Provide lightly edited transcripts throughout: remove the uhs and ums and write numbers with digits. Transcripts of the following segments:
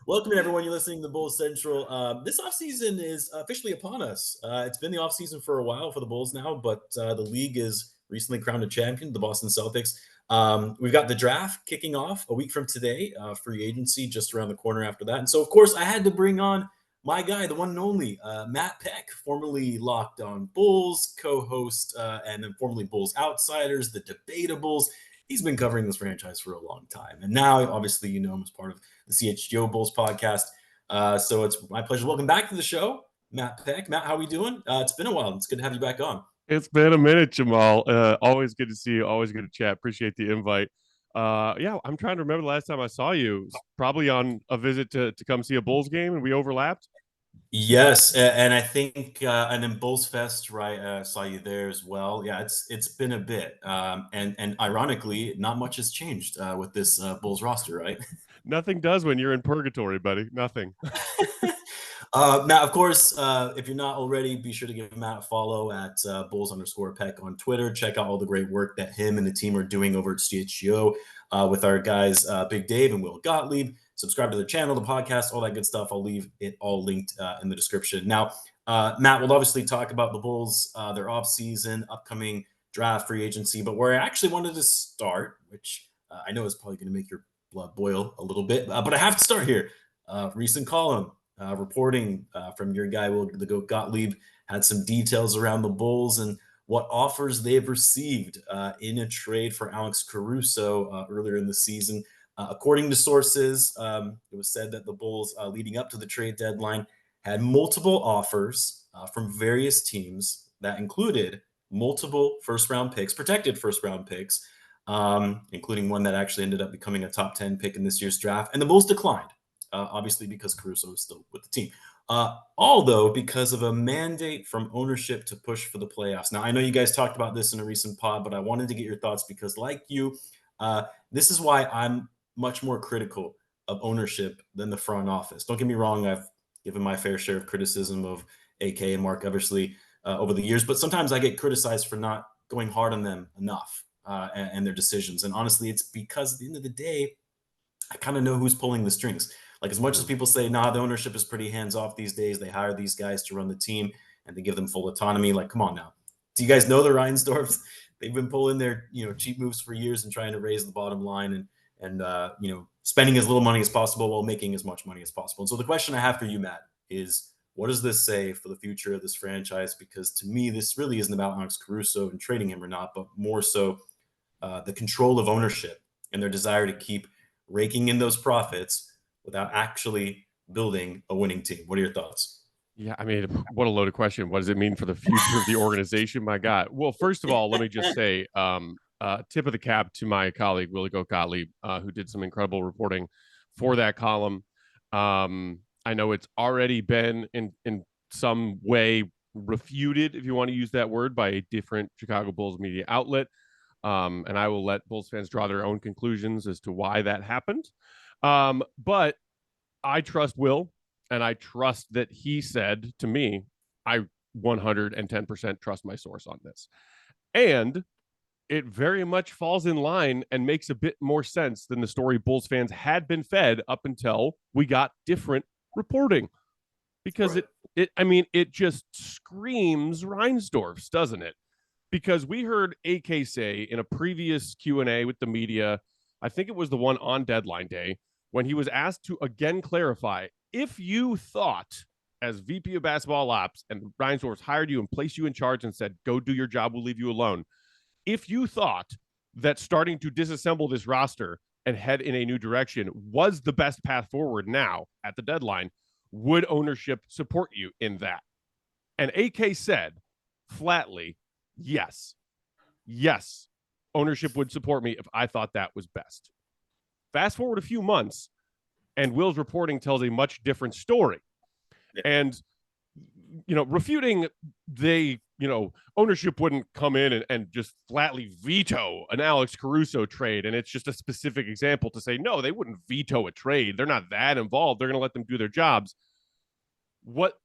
Welcome, everyone. You're listening to Bulls Central. This offseason is officially upon us. It's been the offseason for a while for the Bulls now, but the league is recently crowned a champion, the Boston Celtics. We've got the draft kicking off a week from today, free agency just around the corner after that. And so, of course, I had to bring on my guy, the one and only Matt Peck, formerly Locked On Bulls, co-host, and then formerly Bulls Outsiders, the Debatables. He's been covering this franchise for a long time. And now, obviously, you know him as part of the CHGO Bulls podcast. So it's my pleasure. Welcome back to the show, Matt Peck. Matt, how are we doing? It's been a while. It's good to have you back on. It's been a minute, Jamal. Always good to see you. Always good to chat. Appreciate the invite. Yeah, I'm trying to remember the last time I saw you. Probably on a visit to come see a Bulls game, and we overlapped. Yes, and I think and then Bulls Fest, right? Saw you there as well. Yeah, it's been a bit, and ironically, not much has changed with this Bulls roster, right? Nothing does when you're in purgatory, buddy. Nothing. Matt, of course, if you're not already, be sure to give Matt a follow at Bulls_Peck on Twitter. Check out all the great work that him and the team are doing over at CHGO with our guys, Big Dave and Will Gottlieb. Subscribe to the channel, the podcast, all that good stuff. I'll leave it all linked in the description. Now, Matt, we'll obviously talk about the Bulls, their offseason, upcoming draft, free agency, but where I actually wanted to start, which I know is probably going to make your blood boil a little bit, but I have to start here. Recent column reporting from your guy, Will the Goat Gottlieb, had some details around the Bulls and what offers they've received in a trade for Alex Caruso earlier in the season. According to sources, it was said that the Bulls, leading up to the trade deadline, had multiple offers from various teams that included multiple first-round picks, protected first-round picks, including one that actually ended up becoming a top 10 pick in this year's draft. And the Bulls declined, obviously because Caruso is still with the team. Although because of a mandate from ownership to push for the playoffs. Now, I know you guys talked about this in a recent pod, but I wanted to get your thoughts because, like you, this is why I'm much more critical of ownership than the front office. Don't get me wrong. I've given my fair share of criticism of AK and Mark Eversley over the years, but sometimes I get criticized for not going hard on them enough and their decisions. And honestly, it's because at the end of the day, I kind of know who's pulling the strings. Like, as much as people say, nah, the ownership is pretty hands-off these days. They hire these guys to run the team and they give them full autonomy. Like, come on now. Do you guys know the Reinsdorfs? They've been pulling their, cheap moves for years and trying to raise the bottom line and spending as little money as possible while making as much money as possible. And so the question I have for you, Matt, is what does this say for the future of this franchise? Because to me, this really isn't about Alex Caruso and trading him or not, but more so the control of ownership and their desire to keep raking in those profits without actually building a winning team. What are your thoughts? Yeah, I mean, what a loaded question. What does it mean for the future of the organization? My God. Well, first of all, let me just say, tip of the cap to my colleague, Willie Gottlieb, who did some incredible reporting for that column. I know it's already been in some way refuted, if you want to use that word, by a different Chicago Bulls media outlet. And I will let Bulls fans draw their own conclusions as to why that happened. But I trust Will, and I trust that he said to me, I 110% trust my source on this. And it very much falls in line and makes a bit more sense than the story Bulls fans had been fed up until we got different reporting. Because it just screams Reinsdorf's, doesn't it? Because we heard AK say in a previous Q&A with the media, I think it was the one on deadline day, when he was asked to again clarify, if you thought as VP of basketball ops and Reinsdorf hired you and placed you in charge and said, go do your job, we'll leave you alone. If you thought that starting to disassemble this roster and head in a new direction was the best path forward now at the deadline, would ownership support you in that? And AK said flatly, yes, ownership would support me if I thought that was best. Fast forward a few months, and Will's reporting tells a much different story. Yeah. And, refuting ownership wouldn't come in and just flatly veto an Alex Caruso trade. And it's just a specific example to say, no, they wouldn't veto a trade. They're not that involved. They're going to let them do their jobs. What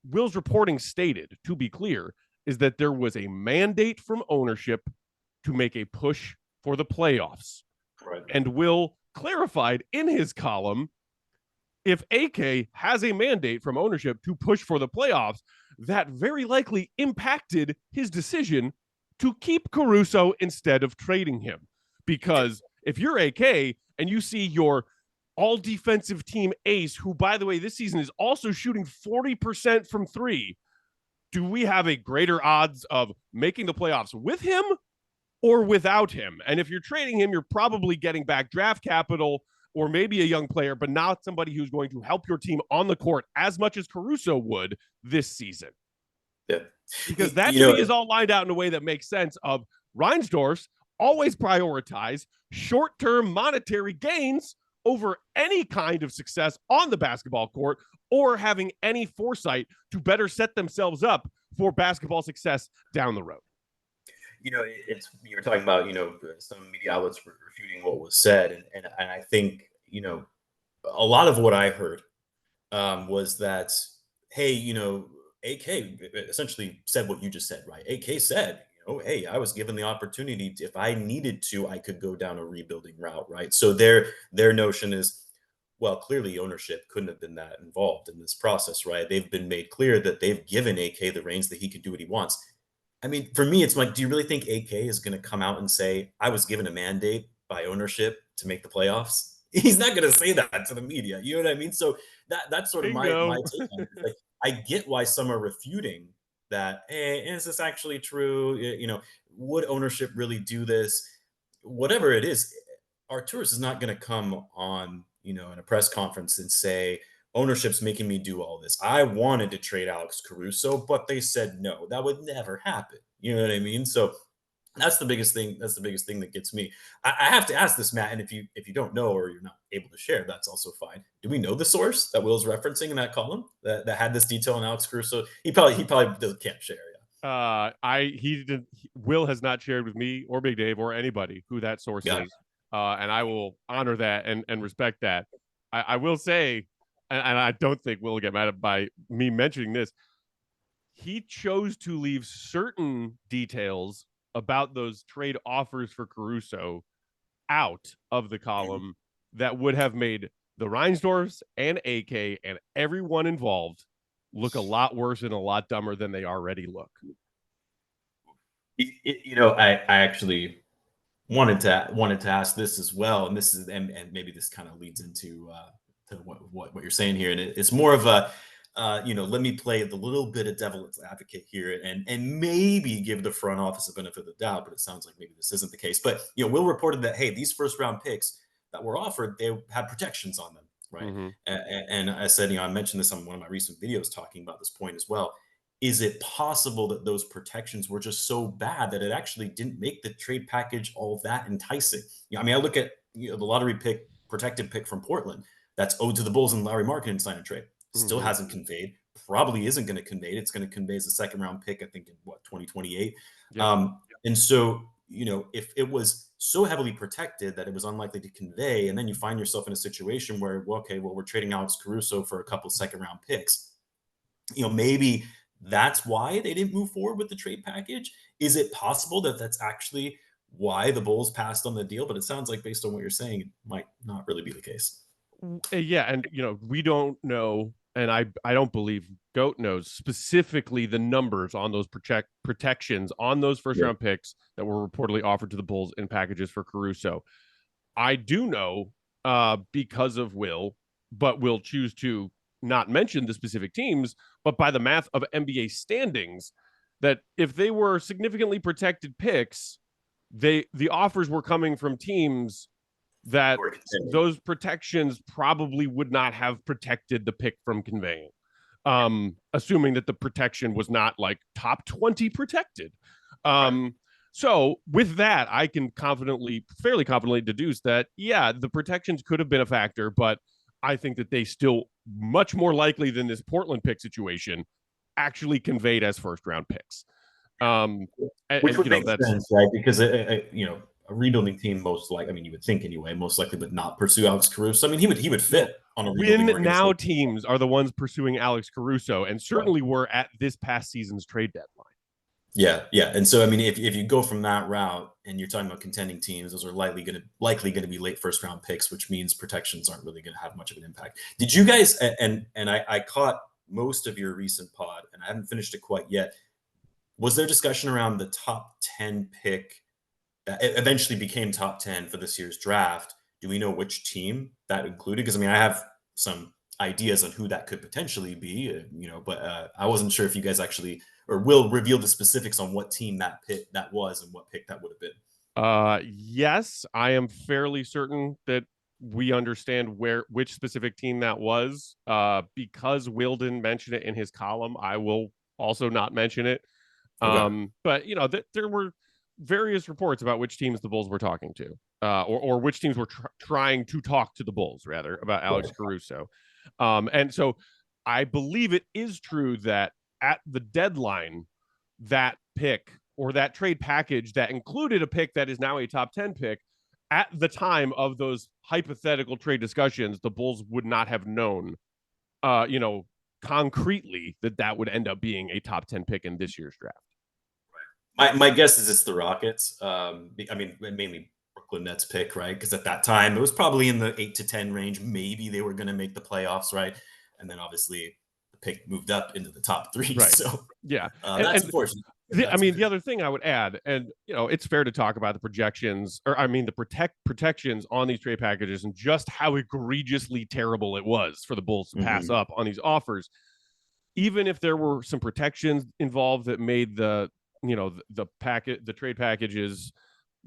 Will's reporting stated, to be clear, is that there was a mandate from ownership to make a push for the playoffs. Right. And Will clarified in his column if AK has a mandate from ownership to push for the playoffs, that very likely impacted his decision to keep Caruso instead of trading him. Because if you're AK and you see your all defensive team ace, who, by the way, this season is also shooting 40% from three, do we have a greater odds of making the playoffs with him or without him? And if you're trading him, you're probably getting back draft capital or maybe a young player, but not somebody who's going to help your team on the court as much as Caruso would this season. Yeah. Because that to me is all lined out in a way that makes sense of Reinsdorf's always prioritize short-term monetary gains over any kind of success on the basketball court or having any foresight to better set themselves up for basketball success down the road. It's you were talking about, some media outlets were refuting what was said. And I think, a lot of what I heard was that, hey, AK essentially said what you just said, right? AK said, hey, I was given the opportunity if I needed to, I could go down a rebuilding route, right? So their notion is, well, clearly ownership couldn't have been that involved in this process, right? They've been made clear that they've given AK the reins that he could do what he wants. I mean, for me, it's like, do you really think AK is going to come out and say, I was given a mandate by ownership to make the playoffs? He's not going to say that to the media. You know what I mean? So that's sort of my take on it. Like, I get why some are refuting that. Hey, is this actually true? Would ownership really do this? Whatever it is, Arturis is not going to come on, in a press conference and say, ownership's making me do all this. I wanted to trade Alex Caruso, but they said no. That would never happen. You know what I mean? So that's the biggest thing. That's the biggest thing that gets me. I have to ask this, Matt, and if you don't know or you're not able to share, that's also fine. Do we know the source that Will's referencing in that column that had this detail on Alex Caruso? He probably can't share. Will has not shared with me or Big Dave or anybody who that source is, and I will honor that and respect that. I will say, and I don't think Will will get mad by me mentioning this, he chose to leave certain details about those trade offers for Caruso out of the column that would have made the Reinsdorfs and AK and everyone involved look a lot worse and a lot dumber than they already look. I actually wanted to ask this as well, and this is and maybe this kind of leads into to what you're saying here, and it's more of a let me play the little bit of devil's advocate here, and maybe give the front office a benefit of the doubt, but it sounds like maybe this isn't the case. But Will reported that, hey, these first round picks that were offered, they had protections on them, right? Mm-hmm. And I said, I mentioned this on one of my recent videos talking about this point as well. Is it possible that those protections were just so bad that it actually didn't make the trade package all that enticing? I look at the lottery pick, protected pick from Portland that's owed to the Bulls and Larry Markkinen sign and trade. Still hasn't conveyed, probably isn't going to convey. It's going to convey as a second round pick, I think, in 2028. Yeah. And so, if it was so heavily protected that it was unlikely to convey, and then you find yourself in a situation where, we're trading Alex Caruso for a couple second round picks, maybe that's why they didn't move forward with the trade package. Is it possible that that's actually why the Bulls passed on the deal? But it sounds like, based on what you're saying, it might not really be the case. Yeah, and we don't know, and I don't believe Goat knows specifically the numbers on those protections on those first round picks that were reportedly offered to the Bulls in packages for Caruso. I do know because of Will, but will choose to not mention the specific teams, but by the math of NBA standings, that if they were significantly protected picks, the offers were coming from teams that those protections probably would not have protected the pick from conveying, assuming that the protection was not like top 20 protected. So with that, I can fairly confidently deduce that, the protections could have been a factor, but I think that they still much more likely than this Portland pick situation actually conveyed as first round picks. Which would make sense, right? Because, a rebuilding team most likely, you would think anyway, most likely would not pursue Alex Caruso. He would fit on a rebuilding organization. Now teams are the ones pursuing Alex Caruso and certainly were at this past season's trade deadline. Yeah, yeah. And so, I mean, if you go from that route and you're talking about contending teams, those are likely gonna be late first round picks, which means protections aren't really gonna have much of an impact. Did you guys and I caught most of your recent pod and I haven't finished it quite yet. Was there discussion around the top 10 pick that eventually became top 10 for this year's draft? Do we know which team that included? Because I mean, I have some ideas on who that could potentially be, but I wasn't sure if you guys actually or will reveal the specifics on what team that pick that was and what pick that would have been. Yes, I am fairly certain that we understand which specific team that was. Because Will didn't mention it in his column, I will also not mention it. Okay. But there were various reports about which teams the Bulls were talking to, or which teams were trying to talk to the Bulls, rather, about Alex Caruso. And so I believe it is true that at the deadline, that pick or that trade package that included a pick that is now a top 10 pick, at the time of those hypothetical trade discussions, the Bulls would not have known, concretely that would end up being a top 10 pick in this year's draft. My guess is it's the Rockets. I mean, mainly Brooklyn Nets pick, right? Because at that time it was probably in the 8 to 10 range. Maybe they were going to make the playoffs, right? And then obviously the pick moved up into the top three. Right. So Yeah. that's unfortunate. The other thing I would add, and it's fair to talk about the projections, or I mean the protections on these trade packages and just how egregiously terrible it was for the Bulls to pass up on these offers. Even if there were some protections involved that made the trade packages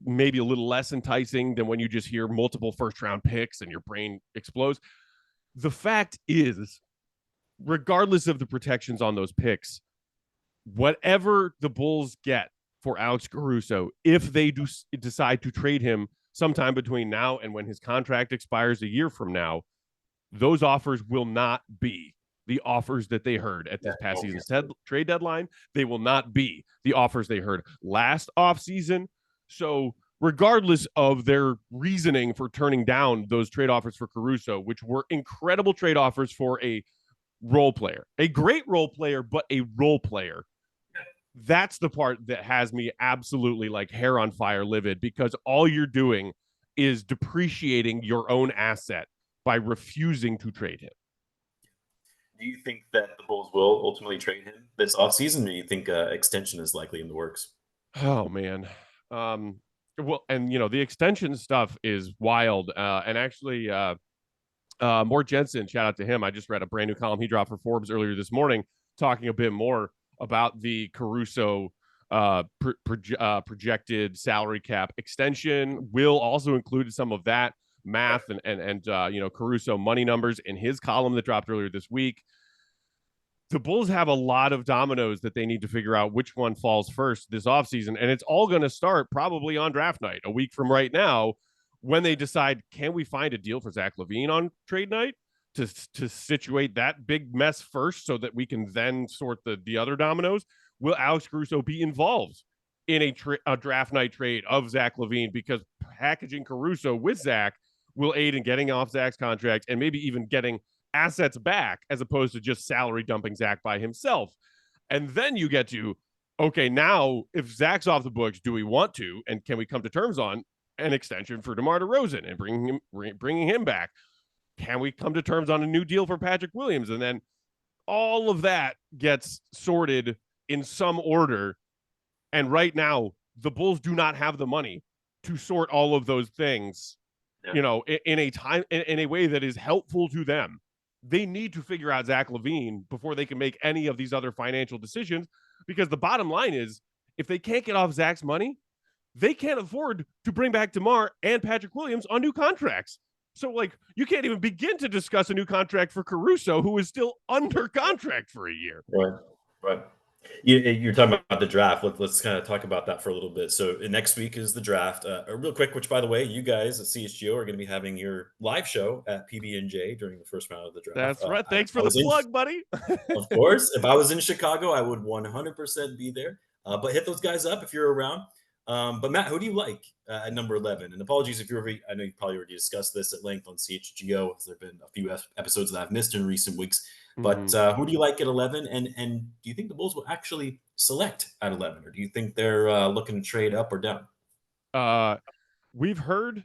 maybe a little less enticing than when you just hear multiple first round picks and your brain explodes. The fact is, regardless of the protections on those picks, whatever the Bulls get for Alex Caruso, if they do decide to trade him sometime between now and when his contract expires a year from now, those offers will not be the offers that they heard at this past season's trade deadline. They will not be the offers they heard last offseason. So regardless of their reasoning for turning down those trade offers for Caruso, which were incredible trade offers for a role player, a great role player, but a role player, that's the part that has me absolutely like hair on fire livid, because all you're doing is depreciating your own asset by refusing to trade him. Do you think that the Bulls will ultimately trade him this offseason, or do you think extension is likely in the works? Oh man. Well, and the extension stuff is wild. And actually, Mort Jensen, shout out to him. I just read a brand new column he dropped for Forbes earlier this morning, talking a bit more about the Caruso projected salary cap extension. Will also included some of that math and Caruso money numbers in his column that dropped earlier this week. The Bulls have a lot of dominoes that they need to figure out which one falls first this offseason. And it's all going to start probably on draft night, a week from right now, when they decide, can we find a deal for Zach Lavine on trade night to situate that big mess first so that we can then sort the other dominoes? Will Alex Caruso be involved in a draft night trade of Zach Lavine? Because packaging Caruso with Zach will aid in getting off Zach's contract and maybe even getting assets back, as opposed to just salary dumping Zach by himself. And then you get to, okay, now if Zach's off the books, do we want to, and can we come to terms on an extension for DeMar DeRozan and bringing him back? Can we come to terms on a new deal for Patrick Williams? And then all of that gets sorted in some order. And right now, the Bulls do not have the money to sort all of those things, in a way that is helpful to them. They need to figure out Zach Lavine before they can make any of these other financial decisions, because the bottom line is, if they can't get off Zach's money, they can't afford to bring back DeMar and Patrick Williams on new contracts. So, you can't even begin to discuss a new contract for Caruso, who is still under contract for a year. Right. You're talking about the draft. Let's kind of talk about that for a little bit. So next week is the draft. Real quick, which, by the way, you guys at CHGO are going to be having your live show at PB&J during the first round of the draft. That's right. Thanks for the plug, buddy. Of course. If I was in Chicago, I would 100% be there. But hit those guys up if you're around. But Matt, who do you like at number 11? And apologies if I know you probably already discussed this at length on CHGO. There have been a few episodes that I've missed in recent weeks. But who do you like at 11? And do you think the Bulls will actually select at 11, or do you think they're looking to trade up or down? We've heard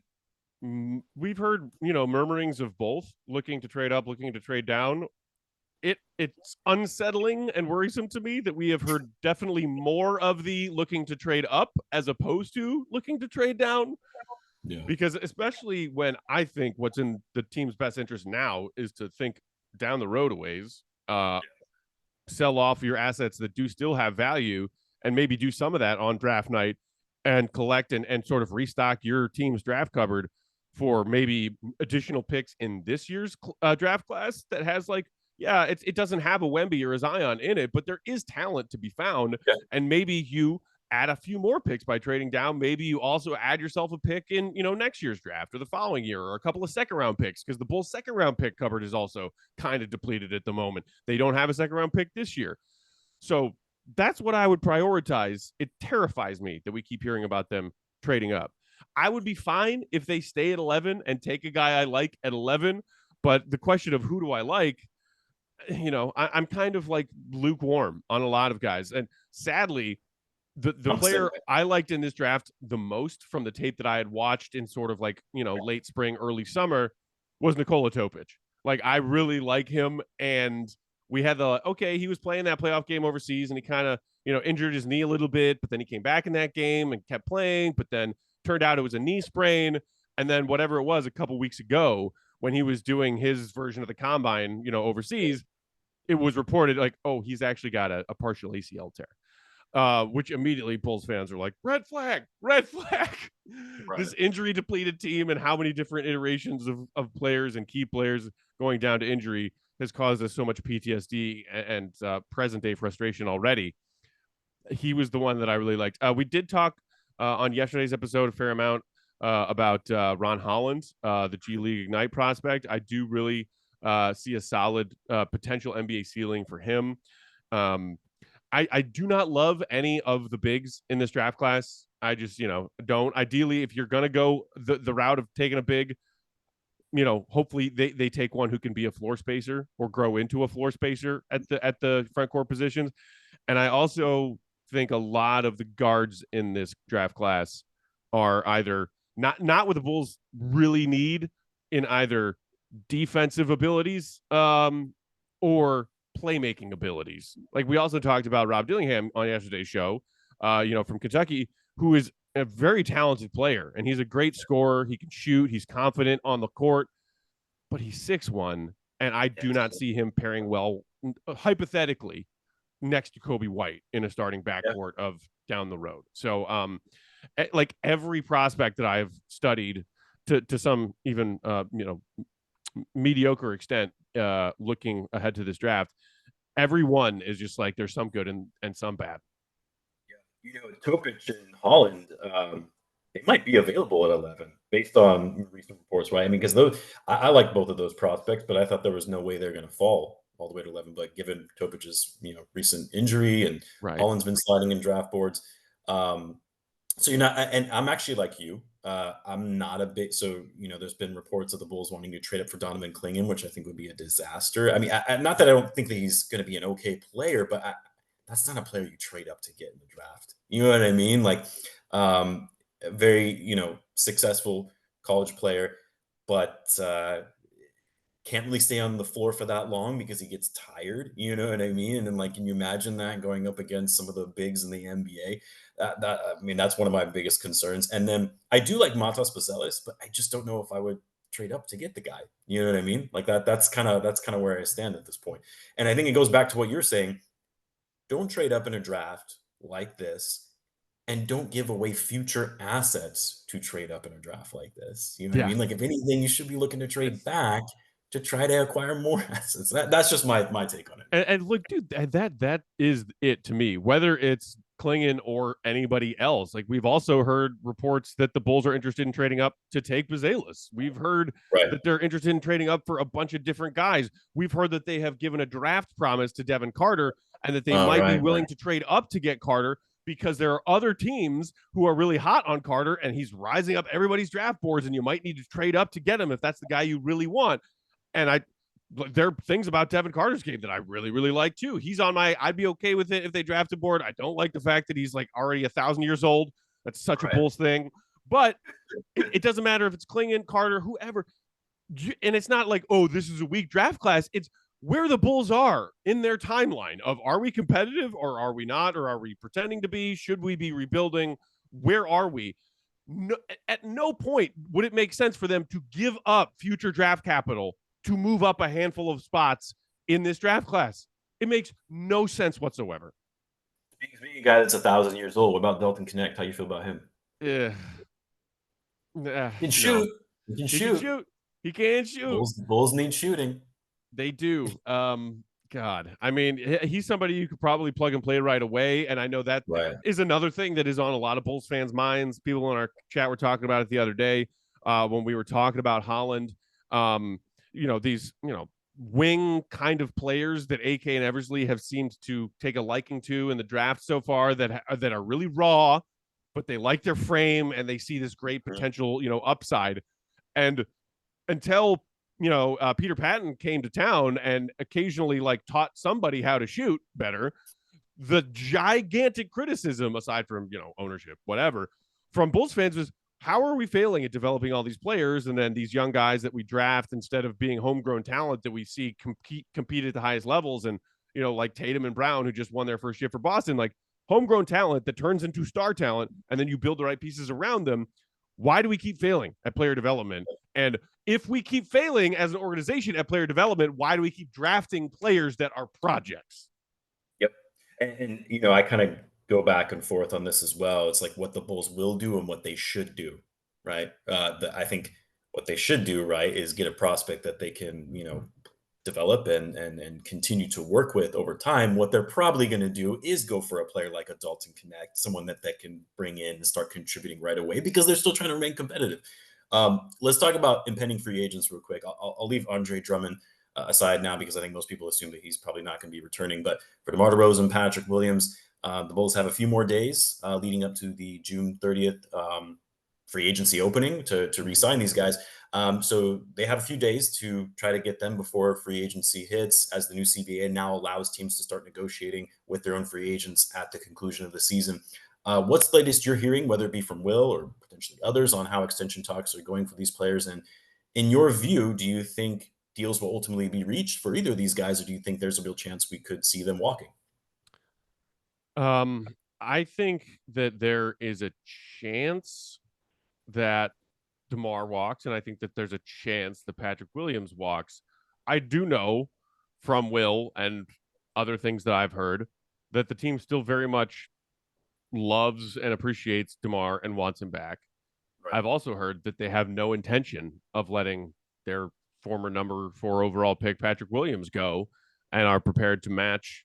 murmurings of both, looking to trade up, looking to trade down. It's unsettling and worrisome to me that we have heard definitely more of the looking to trade up as opposed to looking to trade down. Yeah. Because especially when I think what's in the team's best interest now is to think down the road a ways, sell off your assets that do still have value, and maybe do some of that on draft night and collect and sort of restock your team's draft cupboard for maybe additional picks in this year's draft class that has it doesn't have a Wemby or a Zion in it, but there is talent to be found. Yeah. And maybe you add a few more picks by trading down. Maybe you also add yourself a pick in, next year's draft or the following year, or a couple of second round picks, because the Bulls' second round pick cupboard is also kind of depleted at the moment. They don't have a second round pick this year. So that's what I would prioritize. It terrifies me that we keep hearing about them trading up. I would be fine if they stay at 11 and take a guy I like at 11. But the question of who do I like, I'm kind of like lukewarm on a lot of guys. And sadly, the player I liked in this draft the most from the tape that I had watched in sort of late spring, early summer was Nikola Topic. Like, I really like him. And we had he was playing that playoff game overseas and he kind of, injured his knee a little bit, but then he came back in that game and kept playing, but then turned out it was a knee sprain. And then whatever it was a couple weeks ago when he was doing his version of the combine, overseas, it was reported he's actually got a partial ACL tear. Which immediately Bulls fans are like, red flag. Right. This injury depleted team and how many different iterations of players and key players going down to injury has caused us so much PTSD and present day frustration already. He was the one that I really liked. We did talk on yesterday's episode a fair amount about Ron Holland, the G League Ignite prospect. I do really see a solid potential NBA ceiling for him. I do not love any of the bigs in this draft class. I just, don't. Ideally, if you're going to go the route of taking a big, hopefully they take one who can be a floor spacer or grow into a floor spacer at the front court positions. And I also think a lot of the guards in this draft class are either not what the Bulls really need in either defensive abilities or playmaking abilities. Like, we also talked about Rob Dillingham on yesterday's show, from Kentucky, who is a very talented player, and he's a great scorer. He can shoot. He's confident on the court, but he's 6'1", and I do not see him pairing well, hypothetically, next to Coby White in a starting backcourt of down the road. So, like every prospect that I've studied to some even, mediocre extent, looking ahead to this draft, everyone is just like, there's some good and some bad. Yeah, Topic and Holland, they might be available at 11 based on recent reports, right? I mean, because I like both of those prospects, but I thought there was no way they're going to fall all the way to 11. But given Topic's recent injury and Holland's been sliding in draft boards, so you're not, and I'm actually like you. I'm not a big, so, there's been reports of the Bulls wanting to trade up for Donovan Clingan, which I think would be a disaster. I mean, not that I don't think that he's going to be an okay player, but that's not a player you trade up to get in the draft. You know what I mean? Like, a very, successful college player, but can't really stay on the floor for that long because he gets tired. You know what I mean? And then, can you imagine that going up against some of the bigs in the NBA? That's one of my biggest concerns. And then I do like Matas Bazelis, but I just don't know if I would trade up to get the guy. You know what I mean? Like that's kind of where I stand at this point. And I think it goes back to what you're saying. Don't trade up in a draft like this, and don't give away future assets to trade up in a draft like this. You know what I mean? Like, if anything, you should be looking to trade back to try to acquire more assets. That's just my take on it. And look, dude, that is it to me. Whether it's Clingan or anybody else, like, we've also heard reports that the Bulls are interested in trading up to take Bazelis. We've heard that they're interested in trading up for a bunch of different guys. We've heard that they have given a draft promise to Devin Carter, and that they might be willing to trade up to get Carter, because there are other teams who are really hot on Carter, and he's rising up everybody's draft boards, and you might need to trade up to get him if that's the guy you really want. And there are things about Devin Carter's game that I really, really like too. He's on my, I'd be okay with it if they drafted board. I don't like the fact that he's like already 1,000 years old. That's such a Right. Bulls thing. But it doesn't matter if it's Klingon, Carter, whoever. And it's not like, oh, this is a weak draft class. It's where the Bulls are in their timeline of, are we competitive or are we not? Or are we pretending to be? Should we be rebuilding? Where are we? No, at no point would it make sense for them to give up future draft capital to move up a handful of spots in this draft class. It makes no sense whatsoever. Speaking of a guy that's 1,000 years old, what about Dalton Connect? How you feel about him? Yeah. He can No, shoot. He can he can shoot. shoot. He can shoot. Bulls need shooting. They do. God, I mean, he's somebody you could probably plug and play right away. And I know that Right. is another thing that is on a lot of Bulls fans' minds. People in our chat were talking about it the other day when we were talking about Holland. These, wing kind of players that AK and Eversley have seemed to take a liking to in the draft so far that are really raw, but they like their frame and they see this great potential, upside. And until Peter Patton came to town and occasionally like taught somebody how to shoot better, the gigantic criticism, aside from ownership, whatever, from Bulls fans was, how are we failing at developing all these players and then these young guys that we draft instead of being homegrown talent that we see compete at the highest levels, and like Tatum and Brown, who just won their first year for Boston, like homegrown talent that turns into star talent, and then you build the right pieces around them. Why do we keep failing at player development? And if we keep failing as an organization at player development, why do we keep drafting players that are projects? Yep. And I kind of go back and forth on this as well. It's like what the Bulls will do and what they should do, right? I think what they should do, right, is get a prospect that they can, develop and continue to work with over time. What they're probably going to do is go for a player like a Dalton Connect, someone that can bring in and start contributing right away because they're still trying to remain competitive. Let's talk about impending free agents real quick. I'll leave Andre Drummond aside now because I think most people assume that he's probably not going to be returning. But for DeMar DeRozan, Patrick Williams, the Bulls have a few more days leading up to the June 30th free agency opening to re-sign these guys. So they have a few days to try to get them before free agency hits, as the new CBA now allows teams to start negotiating with their own free agents at the conclusion of the season. What's the latest you're hearing, whether it be from Will or potentially others, on how extension talks are going for these players? And in your view, do you think deals will ultimately be reached for either of these guys, or do you think there's a real chance we could see them walking? I think that there is a chance that DeMar walks, and I think that there's a chance that Patrick Williams walks. I do know from Will and other things that I've heard that the team still very much loves and appreciates DeMar and wants him back. Right. I've also heard that they have no intention of letting their former number 4 overall pick, Patrick Williams, go, and are prepared to match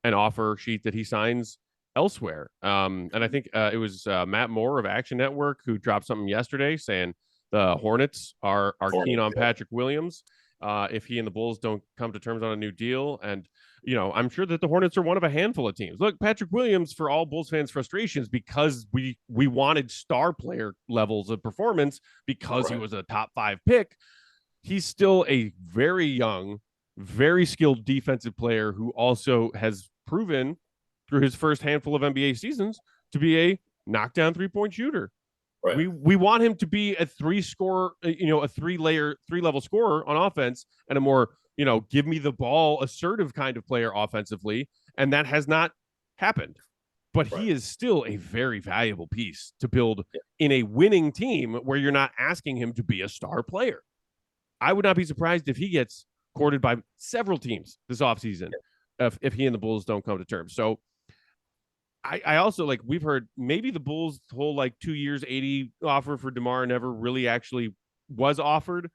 an offer sheet that he signs elsewhere. And I think it was Matt Moore of Action Network who dropped something yesterday saying the Hornets are keen on Patrick Williams if he and the Bulls don't come to terms on a new deal. And, I'm sure that the Hornets are one of a handful of teams. Look, Patrick Williams, for all Bulls fans' frustrations, because we wanted star player levels of performance because he was a top 5 pick, he's still a very young, very skilled defensive player who also has proven through his first handful of NBA seasons to be a knockdown 3-point shooter. Right. We want him to be a 3-scorer, a 3-level scorer on offense, and a more, give me the ball assertive kind of player offensively. And that has not happened. But he is still a very valuable piece to build in a winning team where you're not asking him to be a star player. I would not be surprised if he gets courted by several teams this offseason if he and the Bulls don't come to terms. So I also, like, we've heard maybe the Bulls' whole 2 years, 80 offer for DeMar never really actually was offered.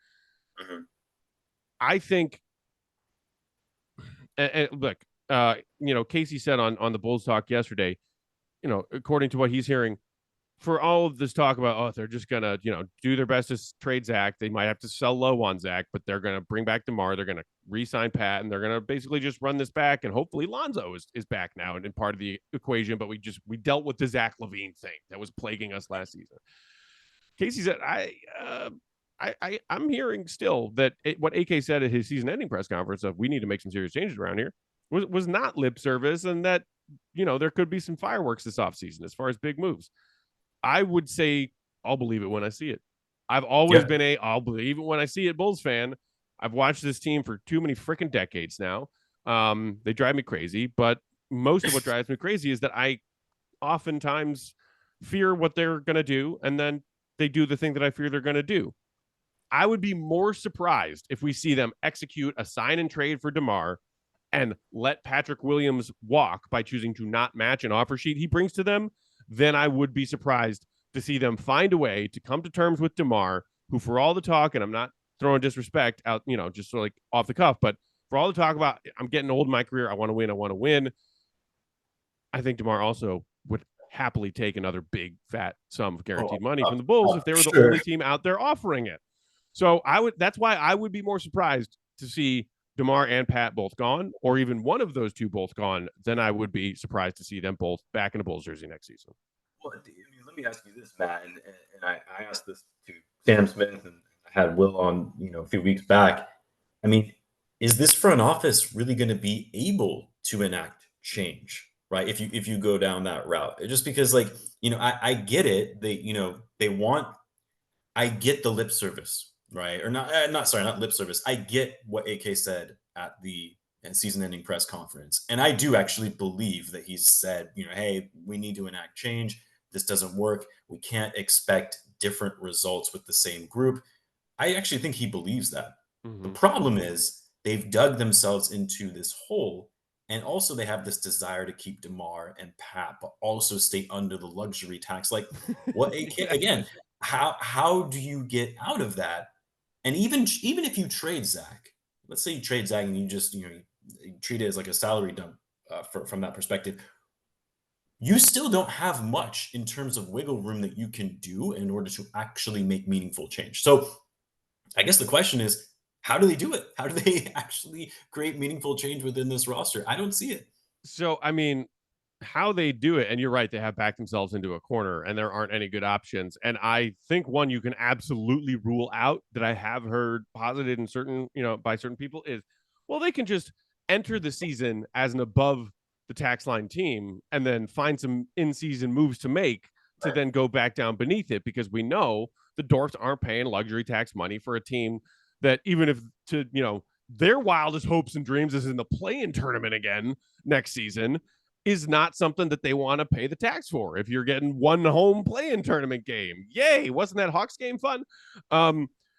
Mm-hmm. I think, and look, Casey said on the Bulls Talk yesterday, according to what he's hearing, for all of this talk about, they're just going to, do their best to trade Zach. They might have to sell low on Zach, but they're going to bring back DeMar. They're going to re-sign Pat, and they're going to basically just run this back. And hopefully Lonzo is back now and in part of the equation. But we dealt with the Zach Lavine thing that was plaguing us last season. Casey said, I I'm hearing still that what AK said at his season-ending press conference of we need to make some serious changes around here was not lip service, and that there could be some fireworks this offseason as far as big moves. I would say I'll believe it when I see it. I've always been I'll believe it when I see it Bulls fan. I've watched this team for too many freaking decades now. They drive me crazy, but most of what drives me crazy is that I oftentimes fear what they're going to do, and then they do the thing that I fear they're going to do. I would be more surprised if we see them execute a sign and trade for DeMar and let Patrick Williams walk by choosing to not match an offer sheet he brings to them, then I would be surprised to see them find a way to come to terms with DeMar, who, for all the talk, and I'm not throwing disrespect out, just sort of like off the cuff, but for all the talk about I'm getting old in my career, I want to win. I think DeMar also would happily take another big fat sum of guaranteed money from the Bulls if they were the only team out there offering it. So that's why I would be more surprised to see DeMar and Pat both gone, or even one of those two both gone, then I would be surprised to see them both back in a Bulls jersey next season. Well, let me ask you this, Matt, and I asked this to Sam Smith, and I had Will on, a few weeks back. I mean, is this front office really going to be able to enact change, right? If you go down that route, just because, I get it. They want. I get the lip service, right? Or not lip service. I get what AK said at the season-ending press conference, and I do actually believe that he's said, hey, we need to enact change. This doesn't work. We can't expect different results with the same group. I actually think he believes that. The problem is they've dug themselves into this hole, and also they have this desire to keep DeMar and Pat, but also stay under the luxury tax. Like what AK again? How do you get out of that? And even if you trade Zach, let's say you trade Zach and you just you treat it as like a salary dump from that perspective. You still don't have much in terms of wiggle room that you can do in order to actually make meaningful change. So I guess the question is, how do they do it? How do they actually create meaningful change within this roster? I don't see it. So, I mean, how they do it, and you're right, they have backed themselves into a corner and there aren't any good options. And I think one you can absolutely rule out that I have heard posited in certain, by certain people is, well, they can just enter the season as an above the tax line team and then find some in-season moves to make to then go back down beneath it, because we know the Dwarfs aren't paying luxury tax money for a team that, even if their wildest hopes and dreams is in the play-in tournament again next season, is not something that they want to pay the tax for. If you're getting one home play-in tournament game, yay! Wasn't that Hawks game fun?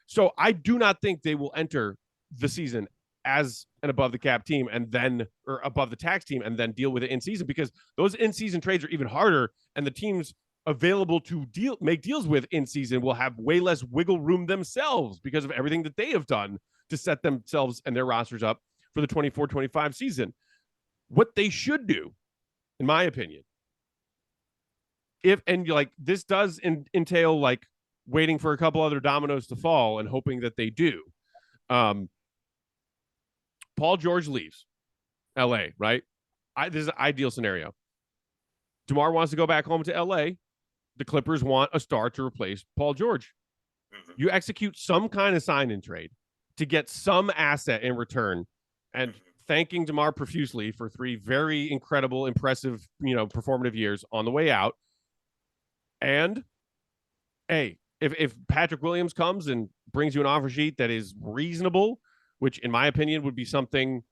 So I do not think they will enter the season as an above the cap team or above the tax team and then deal with it in season, because those in season trades are even harder, and the teams available to make deals with in season will have way less wiggle room themselves because of everything that they have done to set themselves and their rosters up for the 24-25 season. What they should do, in my opinion, this does entail waiting for a couple other dominoes to fall and hoping that they do. Paul George leaves LA, right? This is an ideal scenario. DeMar wants to go back home to LA. The Clippers want a star to replace Paul George. You execute some kind of sign and trade to get some asset in return, and thanking DeMar profusely for 3 very incredible, impressive, performative years on the way out. And hey, if Patrick Williams comes and brings you an offer sheet that is reasonable, which in my opinion would be something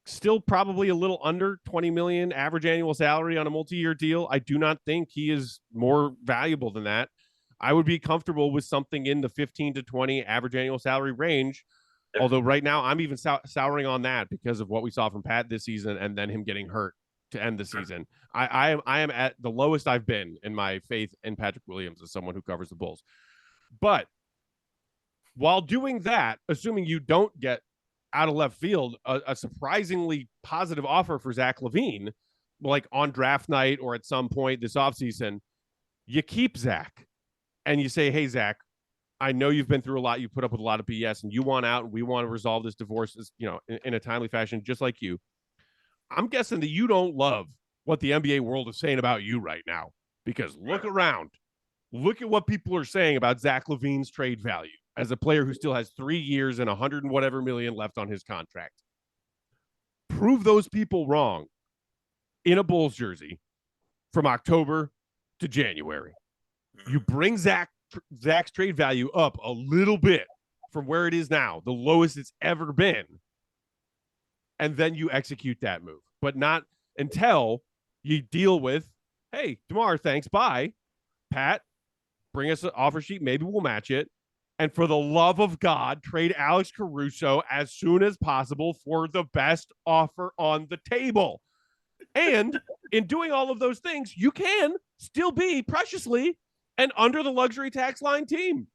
still probably a little under 20 million average annual salary on a multi-year deal, I do not think he is more valuable than that. I would be comfortable with something in the 15 to 20 average annual salary range. Although right now I'm even souring on that because of what we saw from Pat this season and then him getting hurt to end the season. I am at the lowest I've been in my faith in Patrick Williams as someone who covers the Bulls. But while doing that, assuming you don't get out of left field a surprisingly positive offer for Zach Lavine, like on draft night or at some point this offseason, you keep Zach and you say, hey, Zach, I know you've been through a lot. You put up with a lot of BS and you want out, and we want to resolve this divorce, in a timely fashion, just like you. I'm guessing that you don't love what the NBA world is saying about you right now, because look around. Look at what people are saying about Zach Lavine's trade value. as a player who still has 3 years and 100 and whatever million left on his contract. Prove those people wrong in a Bulls jersey from October to January. You bring Zach's trade value up a little bit from where it is now, the lowest it's ever been, and then you execute that move. But not until you deal with, hey, DeMar, thanks, bye. Pat, bring us an offer sheet. Maybe we'll match it. And for the love of God, trade Alex Caruso as soon as possible for the best offer on the table. And in doing all of those things, you can still be preciously an under the luxury tax line team.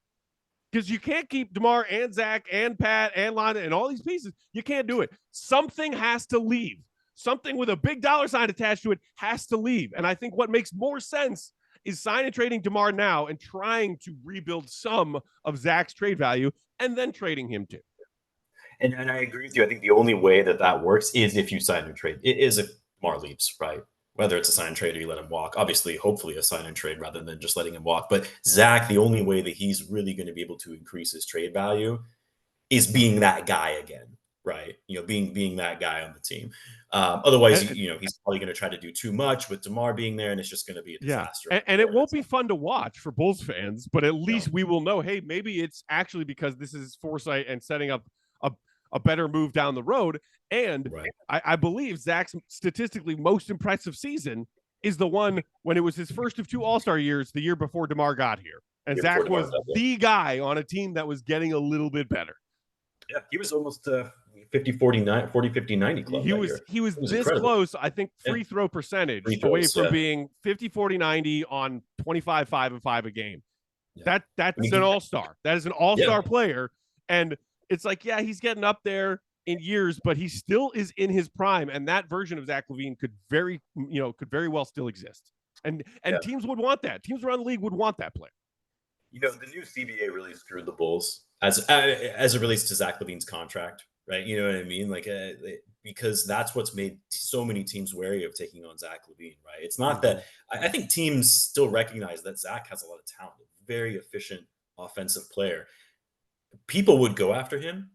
Because you can't keep DeMar and Zach and Pat and Lana and all these pieces. You can't do it. Something has to leave. Something with a big dollar sign attached to it has to leave. And I think what makes more sense is signing and trading DeMar now and trying to rebuild some of Zach's trade value and then trading him too. And I agree with you. I think the only way that works is if you sign and trade. It is if DeMar leaves, right? Whether it's a sign and trade or you let him walk. Obviously, hopefully a sign and trade rather than just letting him walk. But Zach, the only way that he's really going to be able to increase his trade value is being that guy again, right? Being that guy on the team. Otherwise, he's probably going to try to do too much with DeMar being there, and it's just going to be a disaster. Yeah. And it won't be fun to watch for Bulls fans, but at least we will know, hey, maybe it's actually because this is foresight and setting up a better move down the road. And right. I believe Zach's statistically most impressive season is the one when it was his first of 2 All-Star years, the year before DeMar got here. And Zach was the guy on a team that was getting a little bit better. Yeah, he was almost 40-50-90 club. He was this incredible. Close, I think, free throw percentage away from being 50-40-90 on 25, 5 and 5 a game. Yeah. That's an all-star. That is an all-star player. And it's like, yeah, he's getting up there in years, but he still is in his prime. And that version of Zach Lavine could very well still exist. And teams would want that. Teams around the league would want that player. The new CBA really screwed the Bulls as it relates to Zach Lavine's contract, right? You know what I mean? Like, because that's what's made so many teams wary of taking on Zach Lavine, right? It's not that I think teams still recognize that Zach has a lot of talent, a very efficient offensive player. People would go after him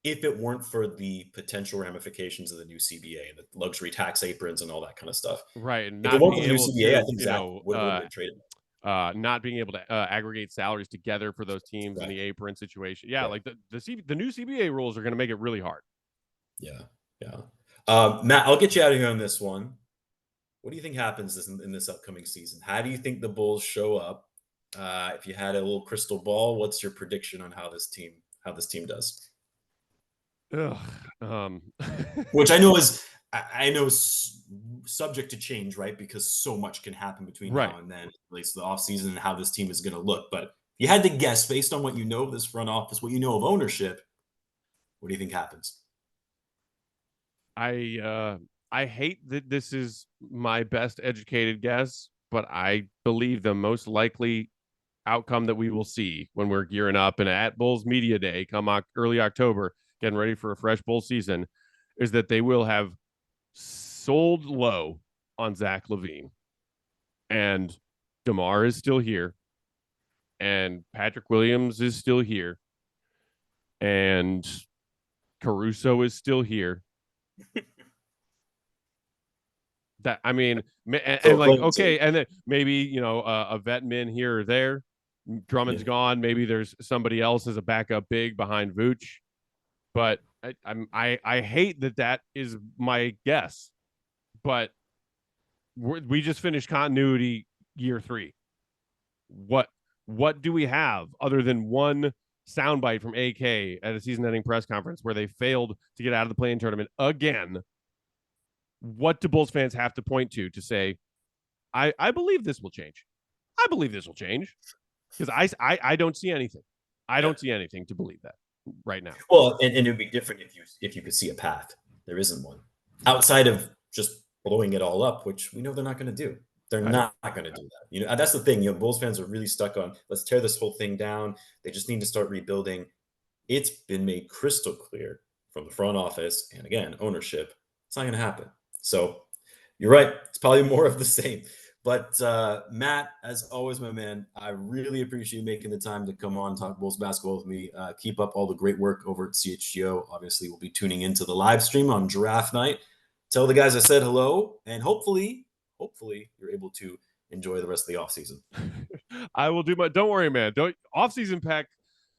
if it weren't for the potential ramifications of the new CBA and the luxury tax aprons and all that kind of stuff. Right. And if it weren't for the new CBA, I think Zach would have been traded. Not being able to aggregate salaries together for those teams in the apron situation. Yeah, like the new CBA rules are going to make it really hard. Yeah. Matt, I'll get you out of here on this one. What do you think happens in this upcoming season? How do you think the Bulls show up? If you had a little crystal ball, what's your prediction on how this team does? Which I know is subject to change, right? Because so much can happen between now and then, at least the offseason and how this team is going to look. But if you had to guess based on what you know of this front office, what you know of ownership, what do you think happens? I hate that this is my best educated guess, but I believe the most likely outcome that we will see when we're gearing up and at Bulls Media Day come early October, getting ready for a fresh Bull season, is that they will have sold low on Zach Lavine, and DeMar is still here, and Patrick Williams is still here, and Caruso is still here. That I mean, and like okay, and then maybe a vet min here or there. Drummond's gone. Maybe there's somebody else as a backup big behind Vooch, but I hate that is my guess. But we just finished continuity year 3. What do we have other than one soundbite from AK at a season-ending press conference where they failed to get out of the play-in tournament again? What do Bulls fans have to point to say, I believe this will change? I believe this will change because I don't see anything. I don't see anything to believe that right now. Well, and it would be different if you could see a path. There isn't one outside of just blowing it all up, which we know they're not going to do. They're not going to do that. That's the thing. Bulls fans are really stuck on, let's tear this whole thing down. They just need to start rebuilding. It's been made crystal clear from the front office and, again, ownership. It's not going to happen. So you're right. It's probably more of the same. But Matt, as always, my man, I really appreciate you making the time to come on talk Bulls basketball with me. Keep up all the great work over at CHGO. Obviously, we'll be tuning into the live stream on draft night. Tell the guys I said hello, and hopefully you're able to enjoy the rest of the offseason. I will do my. Don't worry, man. Don't off-season Peck.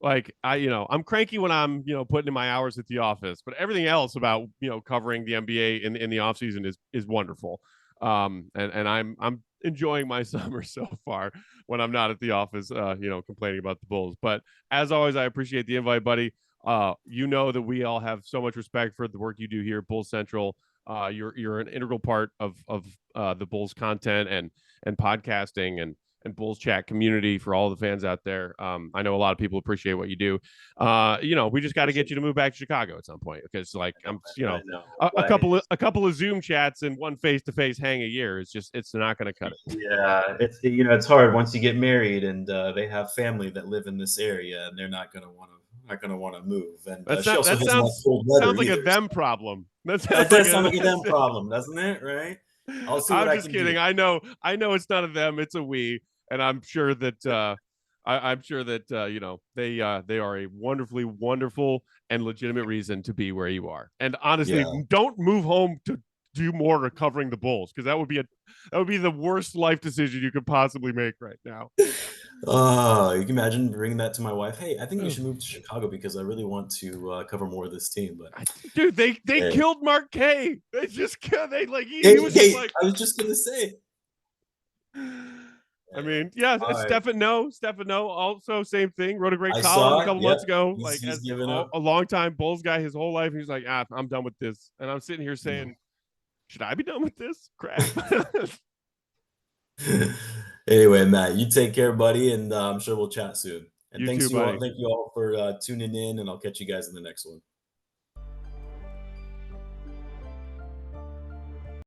Like I'm cranky when I'm putting in my hours at the office, but everything else about covering the NBA in the offseason is wonderful. And I'm enjoying my summer so far when I'm not at the office, complaining about the Bulls. But as always, I appreciate the invite, buddy. That we all have so much respect for the work you do here at Bulls Central. You're an integral part of the Bulls content and podcasting and Bulls chat community for all the fans out there. I know a lot of people appreciate what you do. We just got to get you to move back to Chicago at some point because a couple of Zoom chats and one face-to-face hang a year it's not going to cut it. Yeah, it's hard once you get married and they have family that live in this area and they're not going to want to move. And sounds like a them problem. That does sound like a them problem, doesn't it? Right? I'm just kidding. I know it's not a them, it's a we, and I'm sure that they are a wonderfully wonderful and legitimate reason to be where you are. And honestly, don't move home to do more recovering the Bulls because that would be the worst life decision you could possibly make right now. You can imagine bringing that to my wife. Hey, I think you should move to Chicago because I really want to cover more of this team. But dude, they killed Mark K. They just killed. He was just like. I was just gonna say. I mean, yeah, Stefano also same thing. Wrote a great column a couple months ago. He's given up. A long time Bulls guy his whole life. He's like, I'm done with this, and I'm sitting here saying, should I be done with this crap? Anyway, Matt, you take care, buddy, and I'm sure we'll chat soon. And thank you all for tuning in, and I'll catch you guys in the next one.